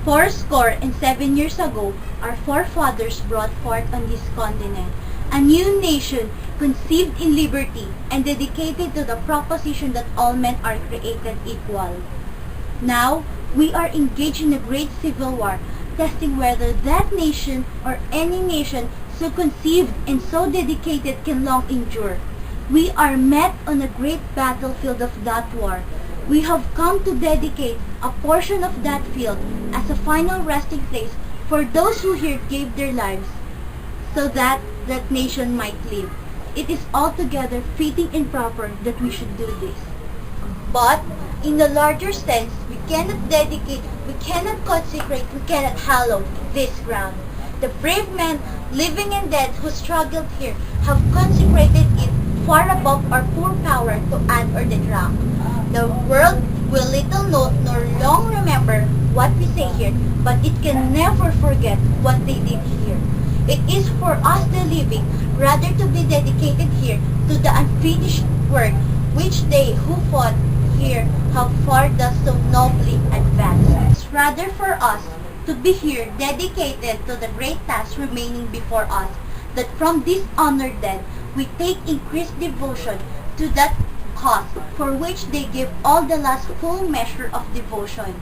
407 years ago, our forefathers brought forth on this continent a new nation conceived in liberty and dedicated to the proposition that all men are created equal. Now, we are engaged in a great civil war, testing whether that nation or any nation so conceived and so dedicated can long endure. We are met on a great battlefield of that war. We have come to dedicate a portion of that field as a final resting place for those who here gave their lives so that that nation might live. It is altogether fitting and proper that we should do this. But, in the larger sense, we cannot dedicate, we cannot consecrate, we cannot hallow this ground. The brave men, living and dead, who struggled here, have consecrated it far above our poor power to add or detract. The world will little note nor long remember what we say here, but it can never forget what they did here. It is for us the living, rather to be dedicated here to the unfinished work which they who fought here have far thus so nobly advanced. It's rather for us to be here dedicated to the great task remaining before us, that from this honored dead we take increased devotion to that cause for which they give all the last full measure of devotion.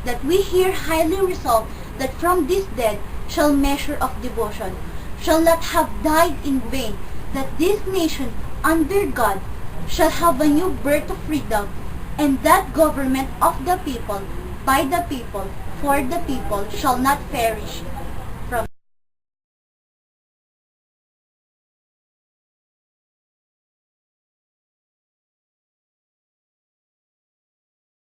That we here highly resolve that from this dead shall measure of devotion shall not have died in vain, that this nation under God shall have a new birth of freedom, and that government of the people, by the people, for the people shall not perish,